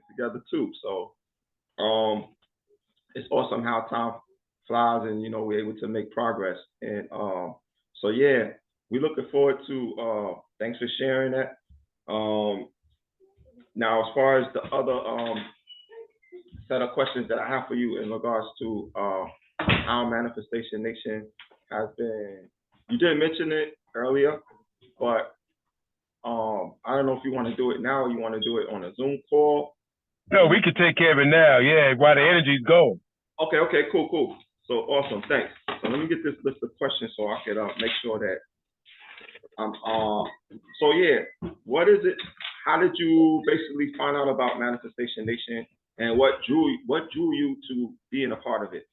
together too. So it's awesome how time flies, and we're able to make progress. And so yeah, we're looking forward to. Thanks for sharing that. Um, Now, as far as the other set of questions that I have for you in regards to how Manifestation Nation has been, you did mention it earlier, but I don't know if you want to do it now or you want to do it on a Zoom call. No, we could take care of it now. Yeah, while the energy's going. Okay, cool. So awesome, thanks. So let me get this list of questions so I can make sure that I'm. So yeah, what is it? How did you basically find out about Manifestation Nation, and what drew you to being a part of it?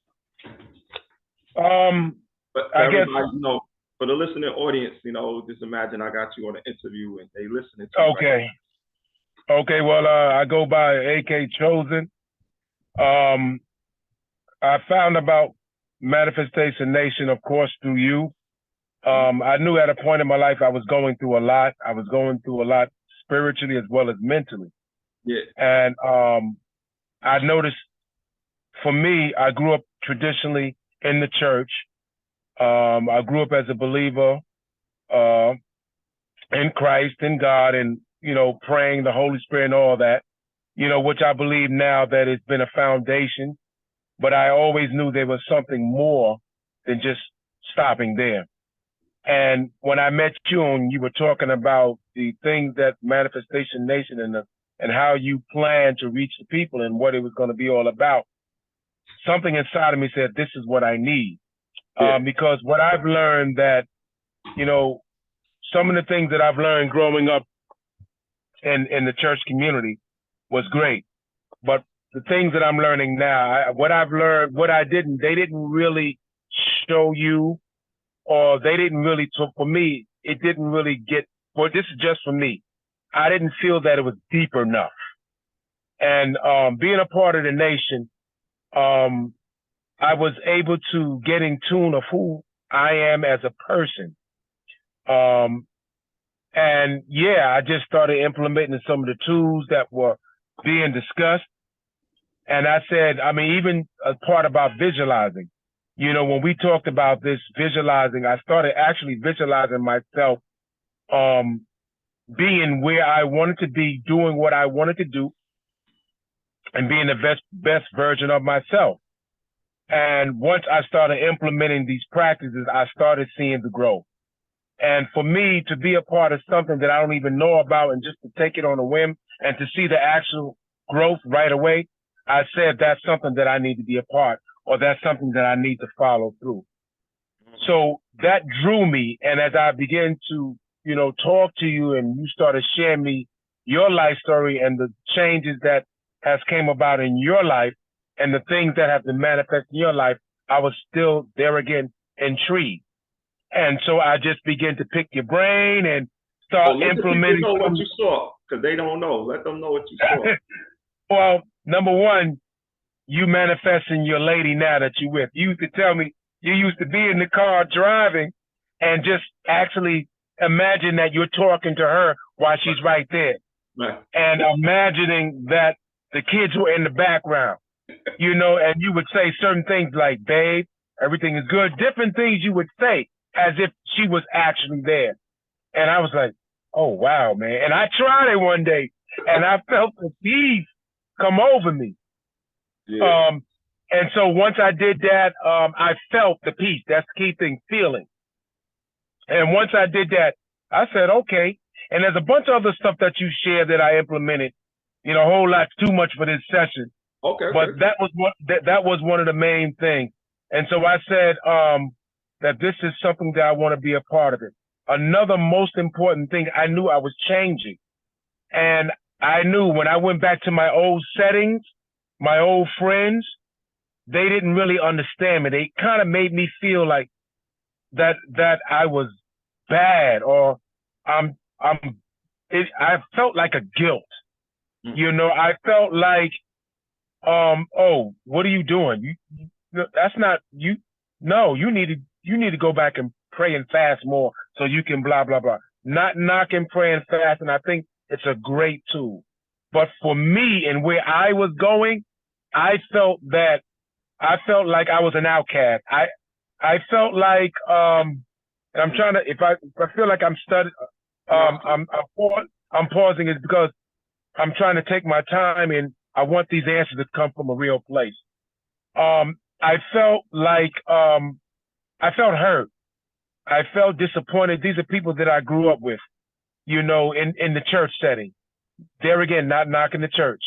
But for I guess for the listening audience, just imagine I got you on an interview and they listening to you. Okay. Right. Okay. Well, I go by AK Chosen. I found about Manifestation Nation, of course, through you. I knew at a point in my life I was going through a lot. I was going through a lot spiritually as well as mentally. Yeah. And I noticed, for me, I grew up traditionally in the church. I grew up as a believer in Christ, in God, and, praying the Holy Spirit and all that, which I believe now that it's been a foundation. But I always knew there was something more than just stopping there. And when I met you and you were talking about the things that Manifestation Nation and how you plan to reach the people and what it was going to be all about, something inside of me said, this is what I need. Yeah. Because what I've learned that, some of the things that I've learned growing up in the church community was great. But the things that I'm learning now, they didn't really show you, or they didn't really, for me, it didn't really get, well, this is just for me. I didn't feel that it was deep enough. And being a part of the nation, I was able to get in tune of who I am as a person. And yeah, I just started implementing some of the tools that were being discussed. And I said, even a part about visualizing, when we talked about this visualizing, I started actually visualizing myself being where I wanted to be, doing what I wanted to do, and being the best version of myself. And once I started implementing these practices, I started seeing the growth. And for me to be a part of something that I don't even know about and just to take it on a whim and to see the actual growth right away, I said that's something that I need to be a part, or that's something that I need to follow through. So that drew me. And as I began to, talk to you and you started sharing me your life story and the changes that has came about in your life and the things that have been manifest in your life, I was still there again, intrigued. And so I just began to pick your brain and start implementing. Know what you saw, because they don't know. Let them know what you saw. Well, number one, you manifesting your lady now that you're with. You used to tell me you used to be in the car driving and just actually imagine that you're talking to her while she's right there. Right. And imagining that the kids were in the background, and you would say certain things like, babe, everything is good. Different things you would say as if she was actually there. And I was like, oh, wow, man. And I tried it one day and I felt the peace come over me. Yeah. And so once I did that, I felt the peace. That's the key thing, feeling. And once I did that, I said, okay. And there's a bunch of other stuff that you shared that I implemented, a whole lot too much for this session. Okay. But that was one of the main things. And so I said that this is something that I want to be a part of it. Another most important thing, I knew I was changing. And I knew when I went back to my old settings, my old friends, they didn't really understand me. They kind of made me feel like that I was bad, or I felt like a guilt. I felt like, oh, what are you doing? That's not you. No, you need to go back and pray and fast more so you can blah, blah, blah. Not knocking prayer and fast. And I think it's a great tool. But for me and where I was going, I felt that I felt like I was an outcast. I felt like and I'm trying to if I feel like I'm studying I'm pausing is because I'm trying to take my time and I want these answers to come from a real place. I felt like I felt hurt. I felt disappointed. These are people that I grew up with, in the church setting. There again, not knocking the church.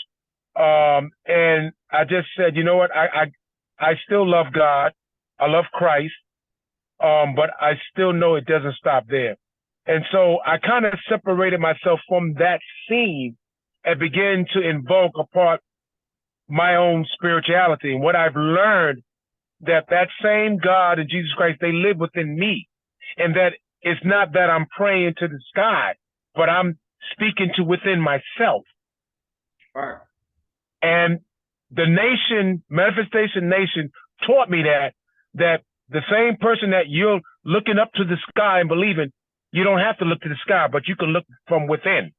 And I just said, you know what? I still love God. I love Christ. But I still know it doesn't stop there. And so I kind of separated myself from that scene and began to invoke apart my own spirituality. And what I've learned that same God and Jesus Christ, they live within me. And that it's not that I'm praying to the sky, but I'm speaking to within myself. Right. And the nation, Manifestation Nation, taught me that the same person that you're looking up to the sky and believing, you don't have to look to the sky, but you can look from within,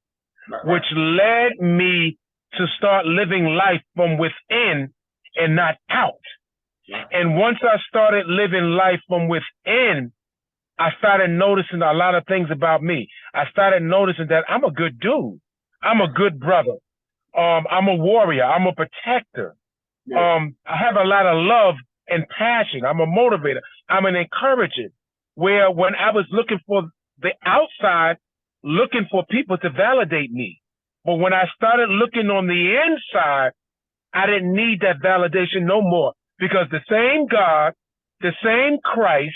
right. Which led me to start living life from within and not out. Right. And once I started living life from within, I started noticing a lot of things about me. I started noticing that I'm a good dude. I'm a good brother. I'm a warrior. I'm a protector. Yeah. I have a lot of love and passion. I'm a motivator. I'm an encourager. Where when I was looking for the outside, looking for people to validate me. But when I started looking on the inside, I didn't need that validation no more, because the same God, the same Christ,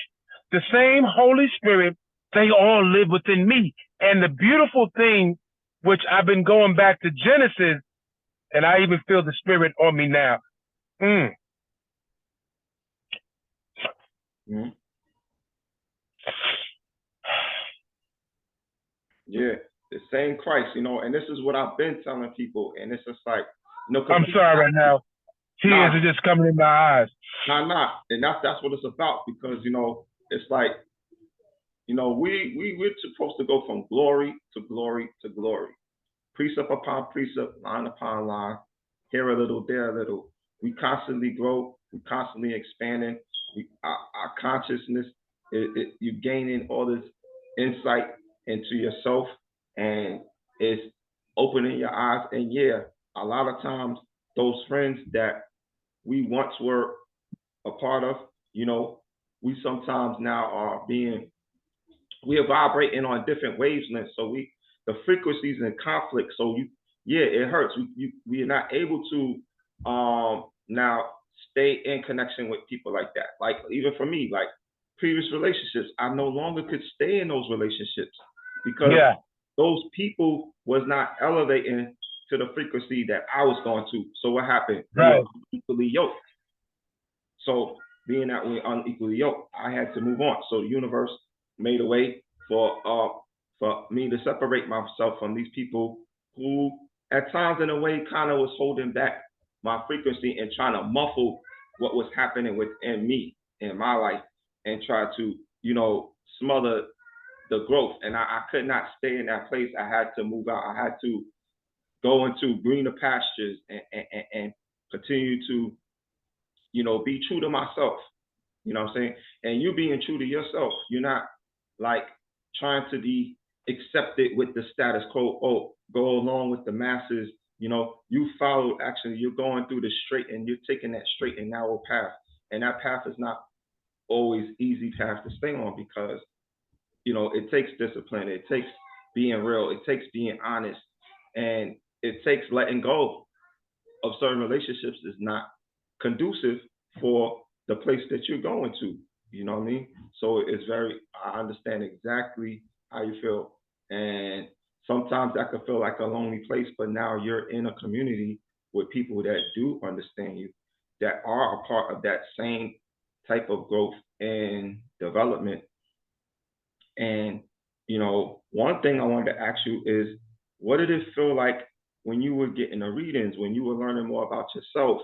the same Holy Spirit, they all live within me. And the beautiful thing, which I've been going back to Genesis, and I even feel the Spirit on me now. Mm. Yeah, the same Christ, and this is what I've been telling people, and it's just like, I'm sorry right now. Tears are just coming in my eyes. Nah, and that's what it's about, because it's like, we're supposed to go from glory to glory to glory, precept upon precept, line upon line, here a little, there a little. We constantly grow, we constantly expanding. Our consciousness, you gaining all this insight into yourself, and it's opening your eyes. And yeah, a lot of times those friends that we once were a part of, we sometimes now are we are vibrating on different wavelengths. So the frequencies in conflict. So it hurts. We are not able to now stay in connection with people like that. Like, even for me, like previous relationships, I no longer could stay in those relationships because those people was not elevating to the frequency that I was going to. So what happened? Right. We were unequally yoked. So being that we're unequally yoked, I had to move on. So the universe made a way for me to separate myself from these people who at times in a way kind of was holding back my frequency and trying to muffle what was happening within me in my life, and try to smother the growth. And I could not stay in that place. I had to move out. I had to go into greener pastures and continue to be true to myself. You know what I'm saying? And you being true to yourself, you're not like trying to be accepted with the status quo. Oh, go along with the masses. You follow, actually, you're going through the straight, and you're taking that straight and narrow path. And that path is not always easy path to stay on, because, it takes discipline. It takes being real. It takes being honest. And it takes letting go of certain relationships is not conducive for the place that you're going to. You know what I mean? So I understand exactly how you feel. And sometimes that could feel like a lonely place, but now you're in a community with people that do understand you, that are a part of that same type of growth and development. And, one thing I wanted to ask you is, what did it feel like when you were getting the readings, when you were learning more about yourself,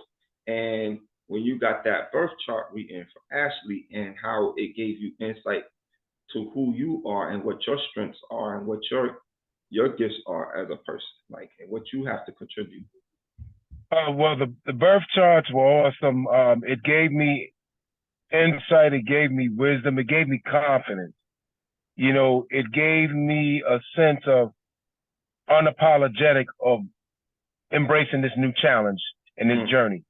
and when you got that birth chart reading from Ashley, and how it gave you insight to who you are and what your strengths are and what your your gifts are as a person, like, and what you have to contribute. Well, the birth charts were awesome. It gave me insight. It gave me wisdom. It gave me confidence. You know, it gave me a sense of unapologetic of embracing this new challenge and this journey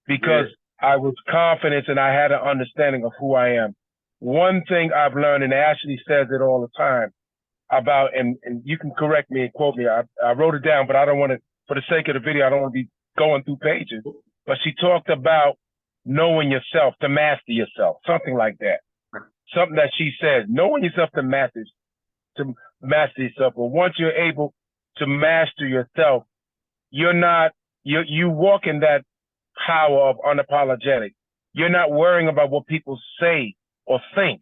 because I was confident and I had an understanding of who I am. One thing I've learned, and Ashley says it all the time about, and you can correct me and quote me. I wrote it down, but I don't want to, for the sake of the video, I don't want to be going through pages. But she talked about knowing yourself, to master yourself, something like that. Something that she says, knowing yourself to master yourself. But once you're able to master yourself, you walk in that power of unapologetic. You're not worrying about what people say or think.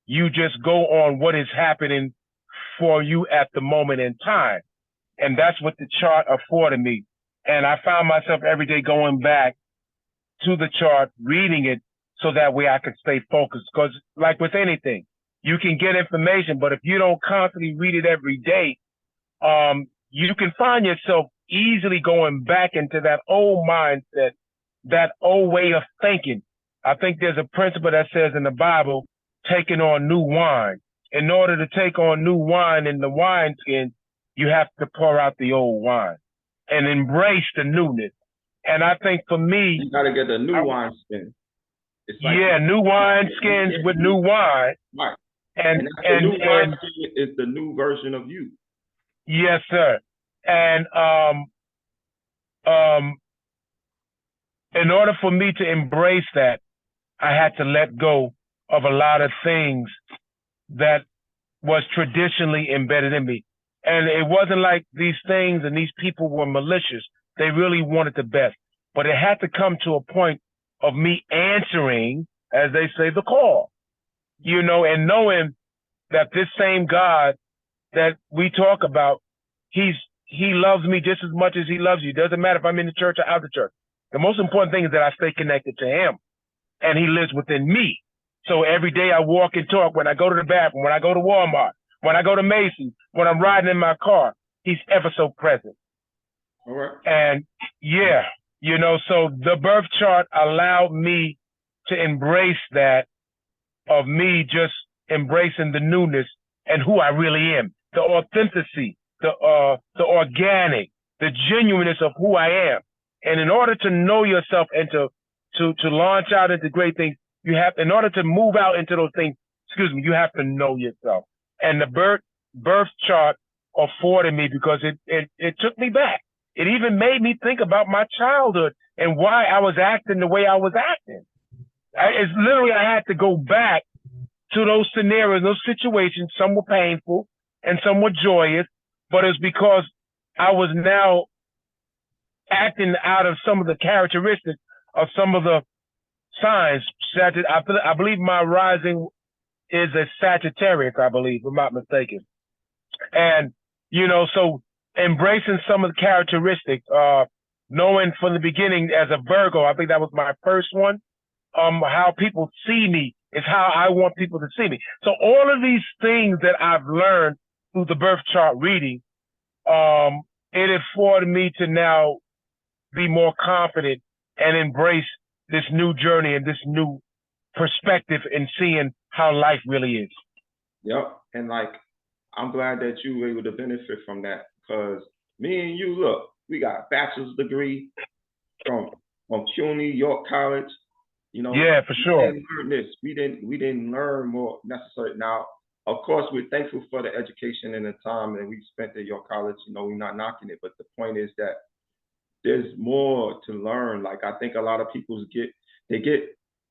You just go on what is happening for you at the moment in time. And that's what the chart afforded me. And I found myself every day going back to the chart, reading it so that way I could stay focused. Because like with anything, you can get information, but if you don't constantly read it every day, you can find yourself easily going back into that old mindset, that old way of thinking. I think there's a principle that says in the Bible, taking on new wine. In order to take on new wine in the wineskin, you have to pour out the old wine and embrace the newness. And I think for me, you gotta get a new wineskin. It's like, yeah, new wine skins with new wine. Right. And the new wineskin is the new version of you. Yes, sir. And in order for me to embrace that, I had to let go of a lot of things that was traditionally embedded in me. And it wasn't like these things and these people were malicious. They really wanted the best. But it had to come to a point of me answering, as they say, the call, you know, and knowing that this same God that we talk about, he loves me just as much as he loves you. Doesn't matter if I'm in the church or out of the church. The most important thing is that I stay connected to him and he lives within me. So every day I walk and talk, when I go to the bathroom, when I go to Walmart, when I go to Macy's, when I'm riding in my car, he's ever so present. All right. And yeah, you know, so the birth chart allowed me to embrace that, of me just embracing the newness and who I really am, the authenticity, the organic, the genuineness of who I am. And in order to know yourself and to launch out into great things, you have, in order to move out into those things, you have to know yourself. And the birth chart afforded me, because it took me back. It even made me think about my childhood and why I was acting the way I was acting. It's literally, I had to go back to those scenarios, those situations. Some were painful and some were joyous, but it's because I was now acting out of some of the characteristics of some of the signs. I believe my rising is a Sagittarius, I believe, if I'm not mistaken. And, you know, so embracing some of the characteristics, knowing from the beginning as a Virgo, I think that was my first one, how people see me is how I want people to see me. So all of these things that I've learned through the birth chart reading, it afforded me to now be more confident and embrace this new journey and this new perspective in seeing how life really is. Yep. And like, I'm glad that you were able to benefit from that, because me and you, look, we got a bachelor's degree from CUNY, York College. You know, yeah, for sure. We didn't learn this. We didn't learn more necessary. Now, of course, we're thankful for the education and the time that we spent at York College. You know, we're not knocking it, but the point is that there's more to learn. Like, I think a lot of people get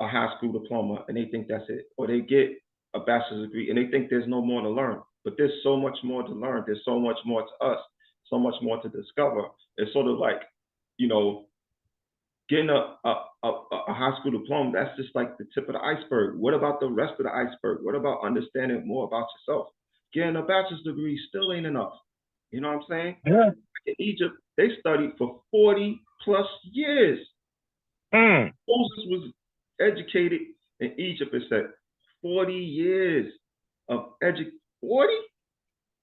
a high school diploma and they think that's it, or they get a bachelor's degree and they think there's no more to learn. But there's so much more to learn. There's so much more to us, so much more to discover. It's sort of like, you know, getting a high school diploma, that's just like the tip of the iceberg. What about the rest of the iceberg? What about understanding more about yourself? Getting a bachelor's degree still ain't enough. You know what I'm saying? Yeah. In Egypt, they studied for 40 plus years. Moses was educated in Egypt, it said 40 years of 40?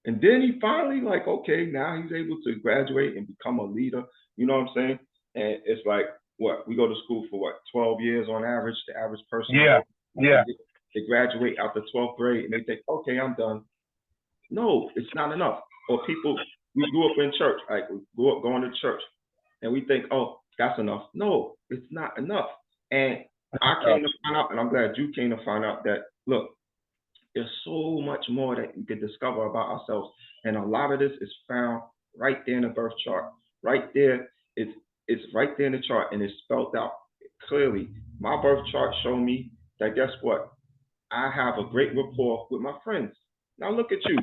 And then he finally like, okay, now he's able to graduate and become a leader. You know what I'm saying? And it's like, what, we go to school for what, 12 years on average. The average person Yeah. goes, Yeah. they graduate after 12th grade and they think, okay, I'm done. No, it's not enough. Or people, we grew up in church, like we grew up going to church, and we think, oh, that's enough. No, it's not enough. And I came to find out, and I'm glad you came to find out that look, there's so much more that we could discover about ourselves, and a lot of this is found right there in the birth chart. Right there, it's right there in the chart, and it's spelled out clearly. My birth chart showed me that guess what? I have a great rapport with my friends. Now look at you.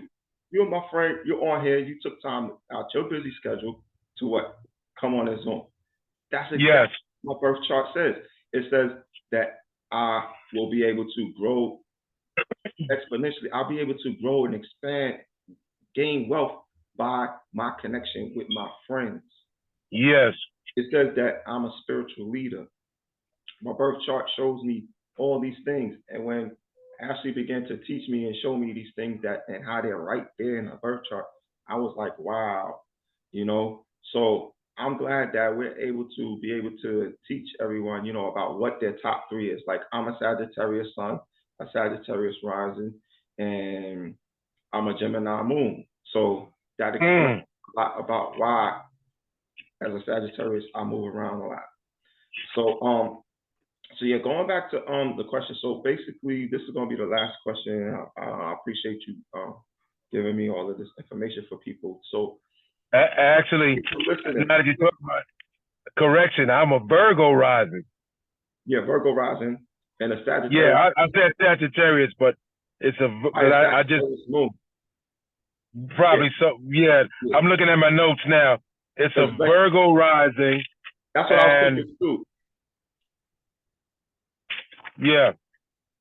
You're my friend. You're on here. You took time out your busy schedule to what? Come on this Zoom. That's Yes. exactly what my birth chart says. It says that I will be able to grow exponentially. I'll be able to grow and expand, gain wealth by my connection with my friends. Yes. It says that I'm a spiritual leader. My birth chart shows me all these things. And when Ashley began to teach me and show me these things that and how they're right there in her birth chart, I was like, wow, you know. So I'm glad that we're able to be able to teach everyone, you know, about what their top three is. Like I'm a Sagittarius sun, a Sagittarius rising, and I'm a Gemini moon. So that explains a lot about why, as a Sagittarius, I move around a lot. So yeah, going back to the question. So basically, this is gonna be the last question. I appreciate you giving me all of this information for people. So Actually, listening, now that you talk about it, correction, I'm a Virgo rising. yeah, Virgo rising and a Sagittarius. Yeah, I said Sagittarius, but it's a but I just moon. probably so. Yeah, I'm looking at my notes now. It's a Virgo rising. That's what I was thinking too. Yeah,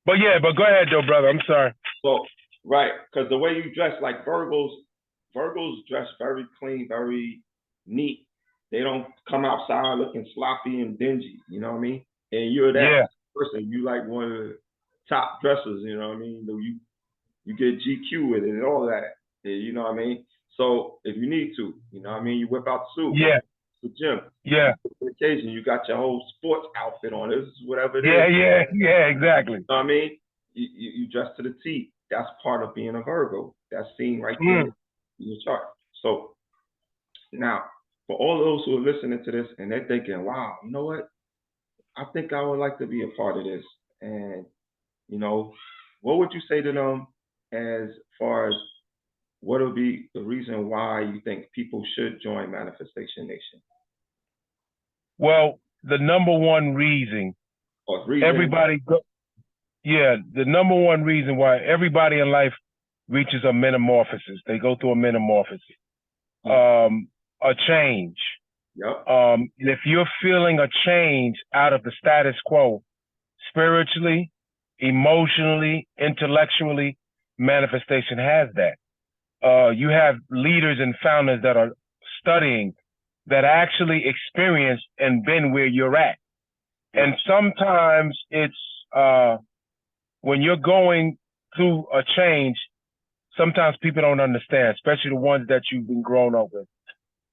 but go ahead, though, brother. I'm sorry. So right, because the way you dress, like Virgos dress very clean, very neat. They don't come outside looking sloppy and dingy. You know what I mean? And you're that person. You like one of the top dressers. You know what I mean? You get GQ with it and all that. You know what I mean? So if you need to, you know what I mean, you whip out the suit. Yeah. The gym. Yeah. On occasion, you got your whole sports outfit on. This is whatever it is. Yeah, exactly. You know what I mean? You dress to the T. That's part of being a Virgo. That's seen right there in your chart. So now, for all those who are listening to this and they're thinking, wow, you know what? I think I would like to be a part of this. And, you know, what would you say to them as far as what would be the reason why you think people should join Manifestation Nation? Well, the number one reason the number one reason why everybody in life reaches a metamorphosis. They go through a metamorphosis, a change. Yep. And if you're feeling a change out of the status quo, spiritually, emotionally, intellectually, Manifestation has that. You have leaders and founders that are studying, that actually experienced and been where you're at. And sometimes it's when you're going through a change, sometimes people don't understand, especially the ones that you've been grown up with.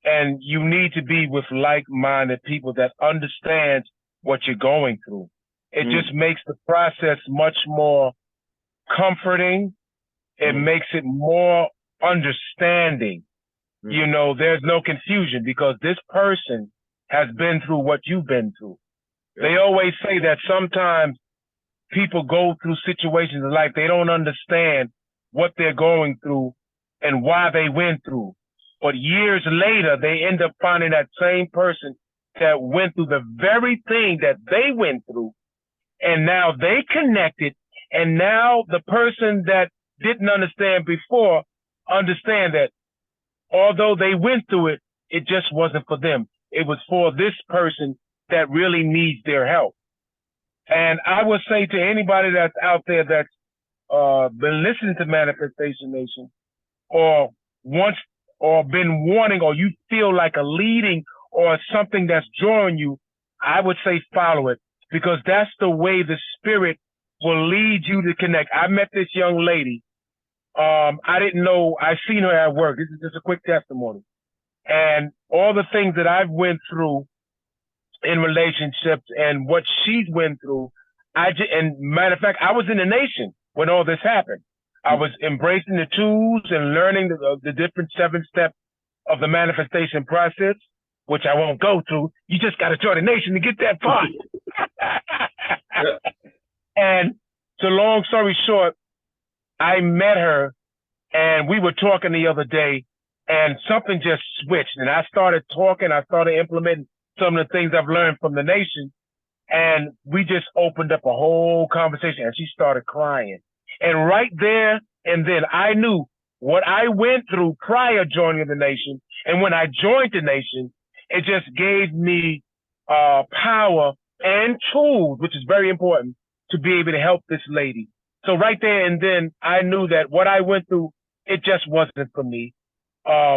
And you need to be with like-minded people that understand what you're going through. It just makes the process much more comforting. It makes it more understanding. You know, there's no confusion because this person has been through what you've been through. They always say that sometimes people go through situations in life, they don't understand what they're going through and why they went through. But years later, they end up finding that same person that went through the very thing that they went through. And now they connected. And now the person that didn't understand before understand that although they went through it, it just wasn't for them. It was for this person that really needs their help. And I would say to anybody that's out there that's been listening to Manifestation Nation or wants or been wanting, or you feel like a leading or something that's drawing you, I would say follow it, because that's the way the spirit will lead you to connect. I met this young lady I didn't know. I seen her at work. This is just a quick testimony, and all the things that I've went through in relationships and what she's went through. And matter of fact, I was in the nation when all this happened. I was embracing the tools and learning the different 7 steps of the manifestation process, which I won't go through. You just got to join the nation to get that far. And so long story short, I met her and we were talking the other day and something just switched. And I started talking, I started implementing some of the things I've learned from the nation. And we just opened up a whole conversation and she started crying. And right there and then I knew what I went through prior joining the nation. And when I joined the nation, it just gave me power and tools, which is very important, to be able to help this lady. So right there and then I knew that what I went through, it just wasn't for me.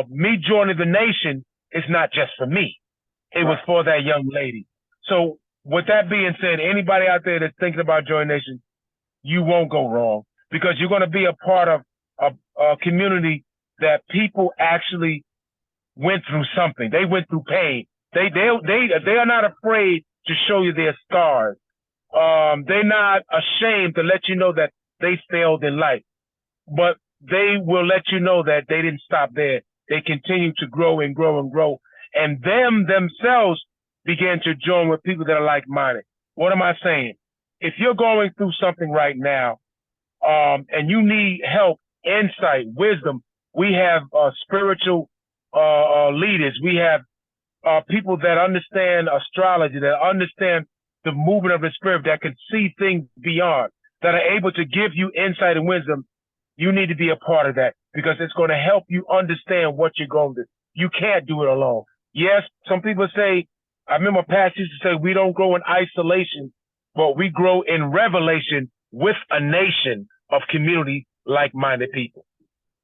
Me joining the nation is not just for me. It was for that young lady. So with that being said, anybody out there that's thinking about joining nation, you won't go wrong because you're going to be a part of a community that people actually went through something. They went through pain. They are not afraid to show you their scars. They're not ashamed to let you know that they failed in life, but they will let you know that they didn't stop there. They continue to grow and grow and grow, and themselves began to join with people that are like-minded. What am I saying? If you're going through something right now, and you need help, insight, wisdom, we have spiritual leaders. We have people that understand astrology, that understand the movement of the spirit, that can see things beyond, that are able to give you insight and wisdom. You need to be a part of that because it's going to help you understand what you're going to do. You can't do it alone. Yes, some people say, I remember Pastor used to say, we don't grow in isolation, but we grow in revelation with a nation of community like-minded people.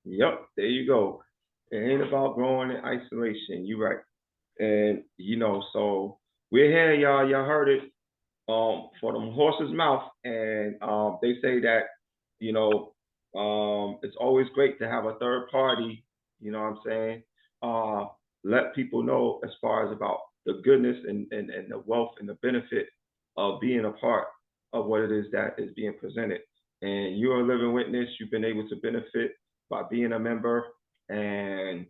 Yep, there you go. It ain't about growing in isolation. You're right. And, so we're here, y'all. Y'all heard it for them horse's mouth. And they say that, it's always great to have a third party, you know what I'm saying? Let people know as far as about the goodness and the wealth and the benefit of being a part of what it is that is being presented. And you're a living witness. You've been able to benefit by being a member. And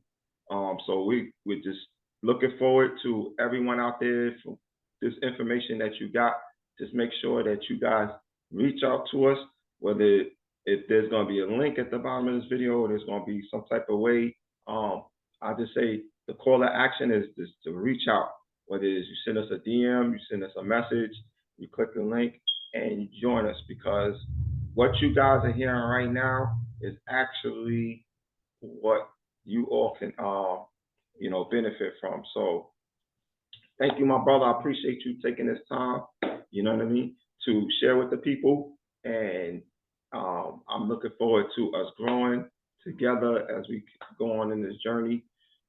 so we're just looking forward to everyone out there for this information that you got. Just make sure that you guys reach out to us, whether if there's going to be a link at the bottom of this video or there's going to be some type of way. I just say the call to action is just to reach out, whether it is you send us a DM, you send us a message, you click the link and you join us, because what you guys are hearing right now is actually what you all can, benefit from. So thank you, my brother. I appreciate you taking this time, you know what I mean, to share with the people. And I'm looking forward to us growing together as we go on in this journey.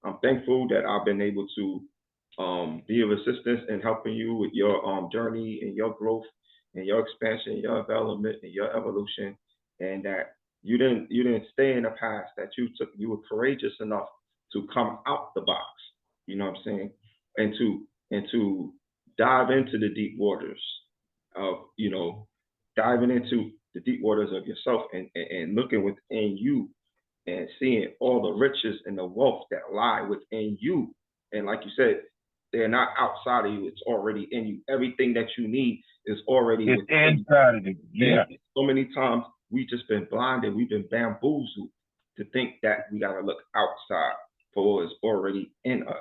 I'm thankful that I've been able to be of assistance in helping you with your journey and your growth and your expansion, your development and your evolution, and that you didn't stay in the past, that you were courageous enough to come out the box, you know what I'm saying, and to dive into the deep waters of, diving into the deep waters of yourself and looking within you and seeing all the riches and the wealth that lie within you. And like you said, they're not outside of you. It's already in you. Everything that you need is already within inside of you. Yeah. And so many times we've just been blinded. We've been bamboozled to think that we got to look outside for what is already in us.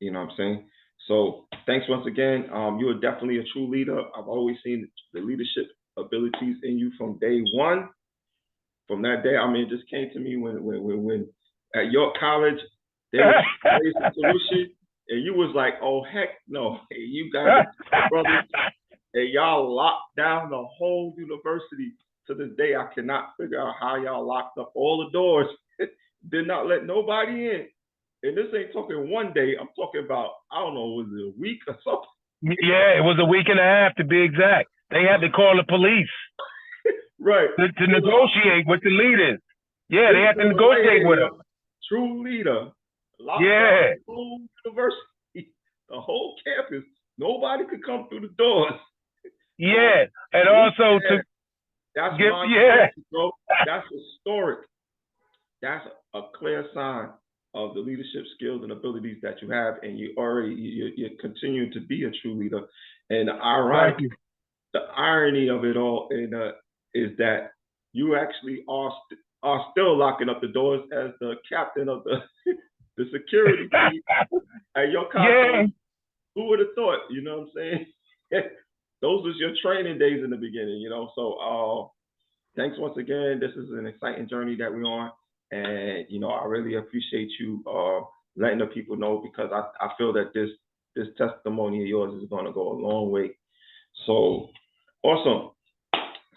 You know what I'm saying? So thanks once again. You are definitely a true leader. I've always seen the leadership abilities in you from day one. From that day, it just came to me when at York College, they were raising tuition, and you was like, oh, heck no. Hey, you guys, brothers, and y'all locked down the whole university. To this day, I cannot figure out how y'all locked up all the doors, did not let nobody in. And this ain't talking one day. I'm talking about, I don't know, was it a week or something? Yeah, it was a week and a half to be exact. They had to call the police. Right. To negotiate with the leaders. Yeah, This they had to brother right negotiate with here, him. true leader, locked down Yeah, the whole university, the whole campus. Nobody could come through the doors. So yeah, and at least also to that's get yeah, monumental, bro. That's historic. That's a clear sign of the leadership skills and abilities that you have, and you continue to be a true leader. And thank you. the irony of it all is that you actually are still locking up the doors as the captain of the the security team at your Yeah, college. Who would have thought? You know what I'm saying? Those was your training days in the beginning, you know. So thanks once again. This is an exciting journey that we're on, and I really appreciate you letting the people know, because I feel that this testimony of yours is going to go a long way. So awesome.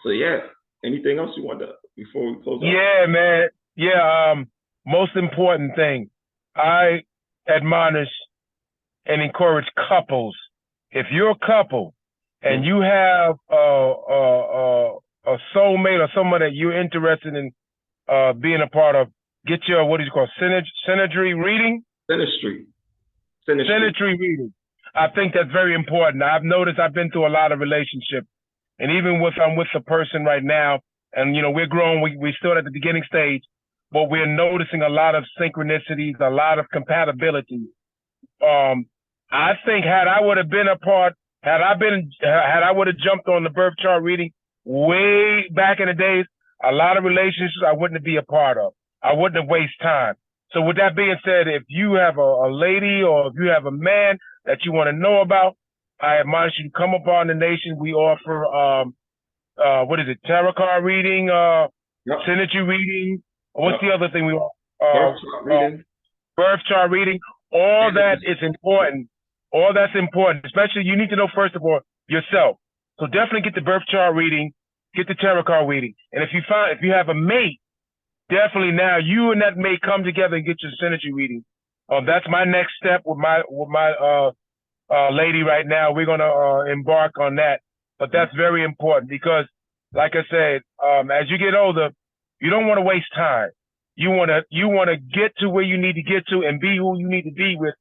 So yeah, anything else you want to before we close out? yeah, man. Yeah, most important thing, I admonish and encourage couples. If you're a couple and Mm. you have a soulmate or someone that you're interested in being a part of, get your what do you call synergy reading? Sinistry. Sinistry. Synergy reading. I think that's very important. I've noticed I've been through a lot of relationships, and even with I'm with a person right now, and we're growing. We're still at the beginning stage, but we're noticing a lot of synchronicities, a lot of compatibility. Um, I think had I would have been a part, had I would have jumped on the birth chart reading way back in the days, a lot of relationships I wouldn't be a part of. I wouldn't have wasted time. So with that being said, if you have a lady or if you have a man that you want to know about, I admonish you to come upon the nation. We offer what is it, tarot card reading, Yep. synergy reading. What's Yep. the other thing we offer? Birth chart reading. Birth chart reading. All that is important. All that's important. Especially you need to know first of all yourself. So definitely get the birth chart reading, get the tarot card reading. And if you have a mate, definitely now you and that mate come together and get your synergy reading. That's my next step with my lady right now. We're gonna embark on that. But that's very important because, like I said, as you get older, you don't want to waste time. You wanna get to where you need to get to and be who you need to be with,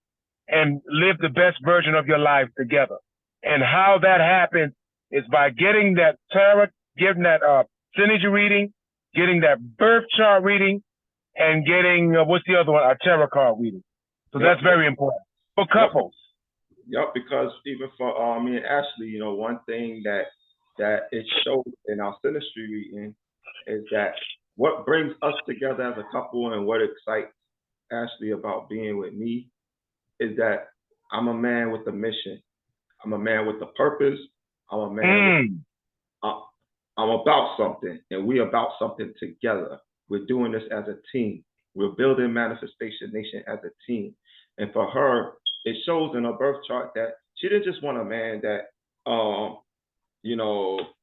and live the best version of your life together. And how that happens is by getting that tarot, getting that synergy reading, getting that birth chart reading, and getting what's the other one? A tarot card reading. So Yep. that's very important for Yep. couples. Yep. Because even for me and Ashley, one thing that it shows in our synastry reading is that what brings us together as a couple and what excites Ashley about being with me is that I'm a man with a mission. I'm a man with a purpose. I'm a man with, I'm about something, and we about something together. We're doing this as a team. We're building Manifestation Nation as a team. And for her, it shows in her birth chart that she didn't just want a man that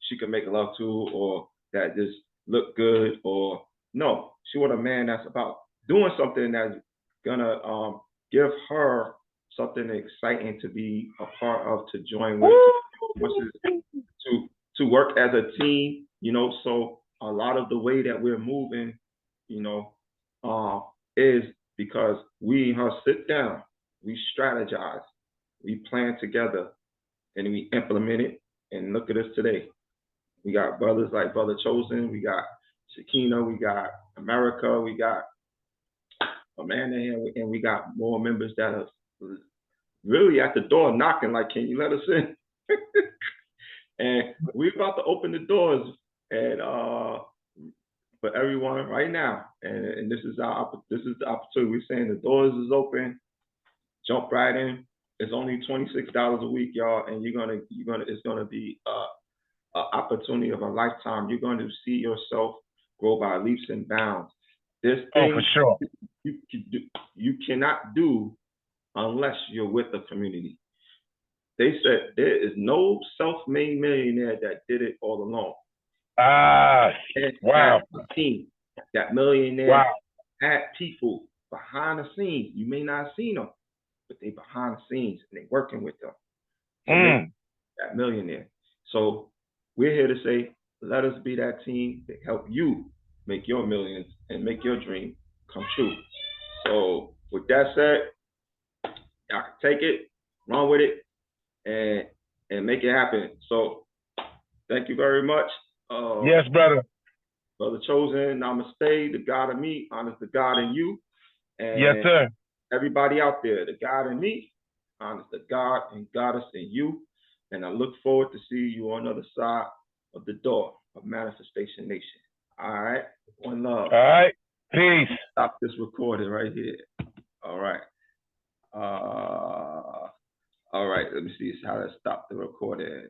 she could make love to, or that just look good, or no, she want a man that's about doing something that's gonna give her something exciting to be a part of, to join with, to work as a team. So a lot of the way that we're moving, you know, is because we and her sit down, we strategize, we plan together, and we implement it. And look at us today. We got brothers like Brother Chosen, we got Shakina, we got America, we got Amanda here, and we got more members that are really at the door knocking, like, can you let us in? And we're about to open the doors and for everyone right now. And this is the opportunity. We're saying the doors is open. Jump right in. It's only $26 a week, y'all, and it's gonna be an opportunity of a lifetime. You're going to see yourself grow by leaps and bounds. This thing, for sure, you cannot do unless you're with the community. They said there is no self-made millionaire that did it all alone. Wow. That team, that millionaire had people behind the scenes. You may not have seen them, but they behind the scenes and they working with them to make that millionaire. So we're here to say, let us be that team to help you make your millions, and make your dream come true. So with that said, I can take it, run with it, and make it happen. So thank you very much. Yes, brother. Brother Chosen, namaste. The God in me honors the God in you. And yes, sir. Everybody out there, the God in me honors the God and Goddess in you. And I look forward to seeing you on the other side of the door of Manifestation Nation. All right. One love. All right. Peace. Stop this recording right here. All right. All right. Let me see how to stop the recording.